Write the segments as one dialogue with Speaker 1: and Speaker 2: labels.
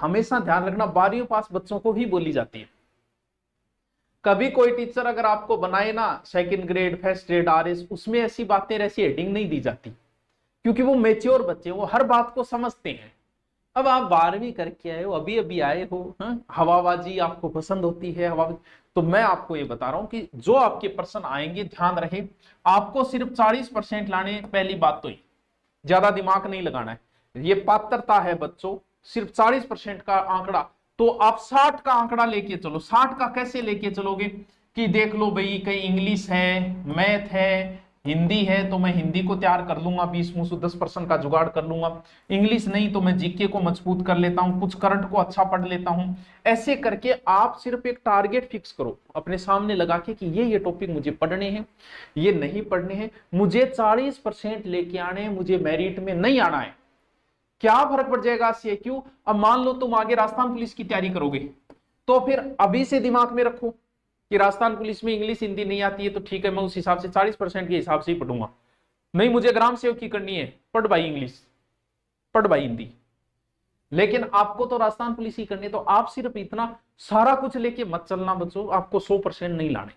Speaker 1: हमेशा ध्यान रखना 12वीं पास बच्चों को ही बोली जाती है। कभी कोई टीचर अगर आपको बनाए ना second grade, first grade, RS, उसमें ऐसी बातें, ऐसी हेडिंग नहीं दी जाती, क्योंकि वो मेच्योर बच्चे, वो हर बात को समझते हैं। अब आप 12वीं करके आए हो, अभी अभी आए हो, हवाबाजी आपको पसंद होती है, हवाबाजी, तो मैं आपको ये बता रहा हूं कि जो आपके प्रश्न आएंगे, ध्यान रहे, आपको सिर्फ 40% लाने। पहली बात तो ये, ज्यादा दिमाग नहीं लगाना है, ये पात्रता है बच्चों, सिर्फ 40% का आंकड़ा। तो आप 60 का आंकड़ा लेके चलो। 60 का कैसे लेके चलोगे कि देख लो भाई, कहीं इंग्लिश है, मैथ है, हिंदी है, तो मैं हिंदी को तैयार कर लूंगा, 20-10% का जुगाड़ कर लूंगा। इंग्लिश नहीं तो मैं जीके को मजबूत कर लेता हूं, कुछ करंट को अच्छा पढ़ लेता हूं। ऐसे करके आप सिर्फ एक टारगेट फिक्स करो अपने सामने लगा के कि ये टॉपिक मुझे पढ़ने हैं, ये नहीं पढ़ने हैं, मुझे 40% लेके आने हैं, मुझे मेरिट में नहीं आना है। क्या फर्क पड़ जाएगा इससे? क्यों? अब मान लो तुम आगे राजस्थान पुलिस की तैयारी करोगे, तो फिर अभी से दिमाग में रखो कि राजस्थान पुलिस में इंग्लिश हिंदी नहीं आती है, तो ठीक है, मैं उस हिसाब से 40% के हिसाब से ही पढ़ूंगा। नहीं, मुझे ग्राम सेवक की करनी है, पढ़ भाई इंग्लिश, पढ़ भाई हिंदी, लेकिन आपको तो राजस्थान पुलिस ही करनी है। तो आप सिर्फ इतना सारा कुछ लेके मत चलना बच्चों, आपको 100% नहीं लाने,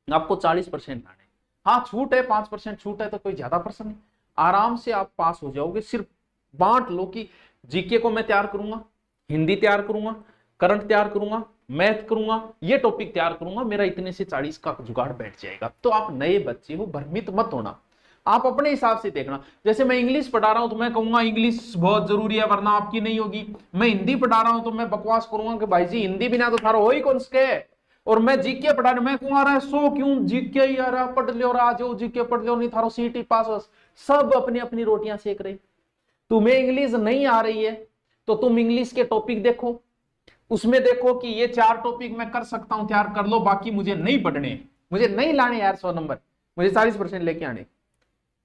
Speaker 1: आपको 40% लाने। हाँ, छूट है, 5% छूट है, तो कोई ज्यादा प्रश्न नहीं, आराम से आप पास हो जाओगे। सिर्फ बांट लो कि जीके को मैं तैयार करूंगा, हिंदी तैयार करूंगा, करंट तैयार करूंगा, मैथ करूंगा, ये टॉपिक तैयार करूंगा, मेरा इतने से 40 का जुगाड़ बैठ जाएगा। तो आप नए बच्चे हो, भ्रमित मत होना, आप अपने हिसाब से देखना। जैसे मैं इंग्लिश पढ़ा रहा हूं तो मैं कहूंगा इंग्लिश बहुत जरूरी है वरना आपकी नहीं होगी। मैं हिंदी पढ़ा रहा हूं तो मैं बकवास करूंगा कि भाई जी हिंदी बिना तो थारो हो ही कौन सके। और मैं जीके पढ़ा रहा, मैं कहूंगा 100 क्यों जीके ही आ रहा, पढ़ लो आ जाओ, जीके पढ़ लो, नहीं थारो सीटी पास हो। सब अपनी अपनी रोटियां सेक रहे। तुम्हें इंग्लिश नहीं आ रही है तो तुम इंग्लिश के टॉपिक देखो, उसमें देखो कि ये 4 टॉपिक मैं कर सकता हूं, तैयार कर लो, बाकी मुझे नहीं पढ़ने, मुझे नहीं लाने यार 100 नंबर, मुझे 40% लेके आने।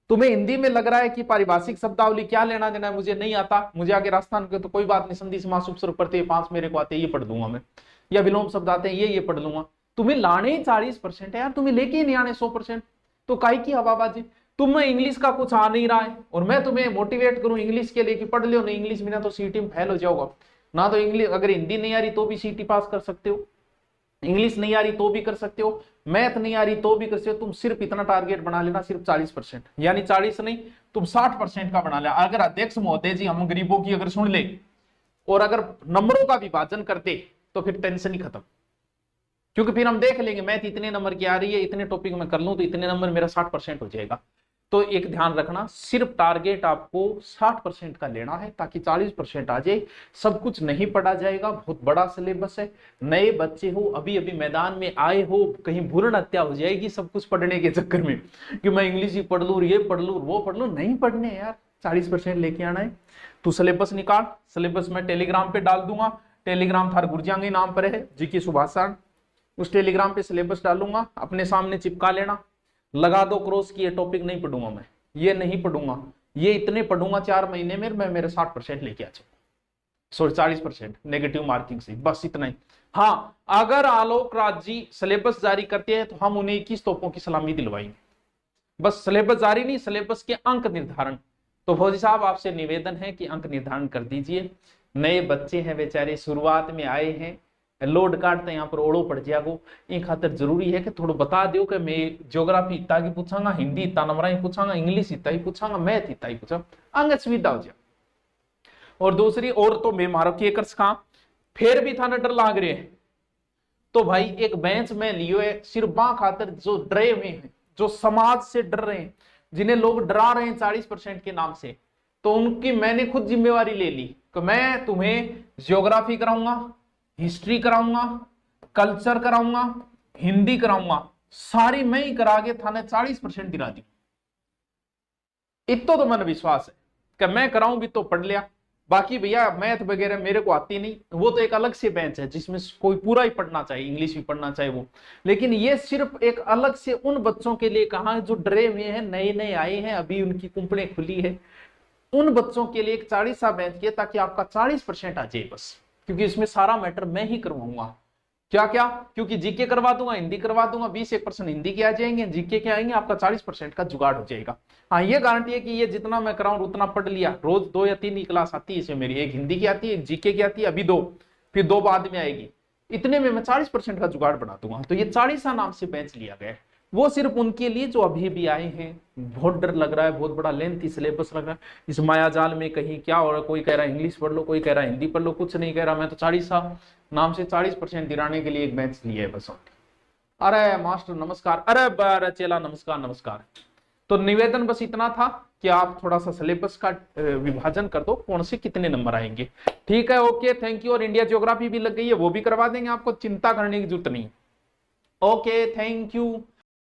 Speaker 1: तुम्हें हिंदी में लग रहा है कि पारिभाषिक शब्दावली क्या लेना देना है, मुझे नहीं आता, मुझे आगे राजस्थान के तो कोई बात नहीं, संधि समास उपसर्ग प्रत्यय 5 मेरे को आते हैं, ये पढ़ दूंगा मैं, या विलोम शब्द आते हैं, ये पढ़ लूंगा। तुम्हें लाने ही 40% है यार, तुम्हें लेके ही नहीं आने 100%, तो काहे की हवाबाजी। तुम्हें इंग्लिश का कुछ आ नहीं रहा है और मैं तुम्हें मोटिवेट करूं इंग्लिश के लिए कि पढ़ लो, नहीं इंग्लिश बिना तो सीटी में फेल हो जाओगा ना। तो इंग्लिश, अगर हिंदी नहीं आ रही तो भी सीटी पास कर सकते हो, इंग्लिश नहीं आ रही तो भी कर सकते हो, मैथ नहीं आ रही तो भी कर सकते हो। तुम सिर्फ इतना टारगेट बना लेना, सिर्फ 40%, यानी 40 नहीं, तुम 60% का बना ले। अगर अध्यक्ष महोदय जी हम गरीबों की अगर सुन ले और अगर नंबरों का विभाजन करते तो फिर टेंशन ही खत्म, क्योंकि फिर हम देख लेंगे मैथ इतने नंबर की आ रही है, इतने टॉपिक में कर लूं तो इतने नंबर मेरा 60% हो जाएगा। तो एक ध्यान रखना, सिर्फ टारगेट आपको 60% का लेना है ताकि 40% आ जाए। सब कुछ नहीं पढ़ा जाएगा, बहुत बड़ा सिलेबस है। नए बच्चे हो, अभी अभी मैदान में आए हो, कहीं भ्रूण हत्या हो जाएगी सब कुछ पढ़ने के चक्कर में कि मैं इंग्लिश ही पढ़ लूं, ये पढ़ लूं, वो पढ़ लूं। नहीं पढ़ने यार, 40% लेके आना है। तू सिलेबस निकाल, सिलेबस मैं टेलीग्राम पे डाल दूंगा, टेलीग्राम थार गुरजांगी नाम पर है, जीके सुभाषान, उस टेलीग्राम पे सिलेबस डालूंगा, अपने सामने चिपका लेना, लगा दो क्रॉस की ये टॉपिक नहीं पढ़ूंगा मैं, ये नहीं पढ़ूंगा, ये इतने पढ़ूंगा 4 महीने में, मैं मेरे 60% लेके आ जाऊंगा, सॉरी 40% नेगेटिव मार्किंग से, बस इतना ही। हाँ, अगर आलोक राज जी सिलेबस जारी करते हैं तो हम उन्हें 21 तोपों की सलामी दिलवाएंगे। बस सिलेबस जारी नहीं, सिलेबस के अंक निर्धारण। तो फौजी साहब आपसे निवेदन है कि अंक निर्धारण कर दीजिए। नए बच्चे हैं बेचारे, शुरुआत में आए हैं, लोड काटते यहाँ पर ओढ़ो पड़ जाएगो, इन खातर जरूरी है कि थोड़ा बता दो कि मैं ज्योग्राफी इतना की पूछांगा, हिंदी इतना नंबर ही पूछांगा, इंग्लिश इतना ही पूछांगा, मैथ इतना ही पूछा, अंग सुविधा हो जाए। और दूसरी और तो मैं मारो कि एक फिर भी थाना डर लाग रहे हैं तो भाई एक बेंच में लियो है, सिर्फ बा खातर जो डरे हुए हैं, जो समाज से डर रहे हैं, जिन्हें लोग डरा रहे हैं 40% के नाम से, तो उनकी मैंने खुद जिम्मेवारी ले ली कि मैं तुम्हें ज्योग्राफी कराऊंगा, हिस्ट्री कराऊंगा, कल्चर कराऊंगा, हिंदी कराऊंगा, सारी मैं ही करा के थाने 40% दिला दी। इतो तो मन विश्वास है कि मैं कराऊं भी तो पढ़ लिया, बाकी भैया मैथ वगैरह मेरे को आती नहीं, वो तो एक अलग से बेंच है जिसमें कोई पूरा ही पढ़ना चाहिए, इंग्लिश भी पढ़ना चाहिए वो। लेकिन ये सिर्फ एक अलग से उन बच्चों के लिए कहा जो डरे हुए हैं, नए नए आए हैं, अभी उनकी कुंपड़ें खुली है, उन बच्चों के लिए एक 40 सा बेंच किया ताकि आपका 40% आ जाए बस, क्योंकि इसमें सारा मैटर मैं ही करवाऊंगा। क्या क्या, क्योंकि जीके करवा दूंगा, हिंदी करवा दूंगा, 20-1% हिंदी के आ जाएंगे, जीके के आएंगे, आपका 40% का जुगाड़ हो जाएगा। हाँ ये गारंटी है कि ये जितना मैं कराऊं उतना पढ़ लिया, रोज 2 या 3 ही क्लास आती है इसमें मेरी, एक हिंदी की आती है, एक जीके की आती है, अभी 2, फिर 2 बाद में आएगी, इतने में मैं 40% का जुगाड़ बना दूंगा। तो ये 40 नाम से बेंच लिया गया है, वो सिर्फ उनके लिए जो अभी भी आए हैं। बहुत डर लग रहा है, बहुत बड़ा लेंथी सिलेबस लग रहा है, इस मायाजाल में कहीं क्या हो रहा है, कोई कह रहा है इंग्लिश पढ़ लो, कोई कह रहा है हिंदी पढ़ लो, कुछ नहीं कह रहा, मैं तो 40 नाम से 40% दिलाने के लिए एक बेंच लिया है बस। अरे मास्टर नमस्कार, अरे चेला नमस्कार नमस्कार। तो निवेदन बस इतना था कि आप थोड़ा सा सिलेबस का विभाजन कर दो, कौन से कितने नंबर आएंगे। ठीक है, ओके, थैंक यू। और इंडिया ज्योग्राफी भी लग गई है, वो भी करवा देंगे, आपको चिंता करने की जरूरत नहीं। Okay, thank you.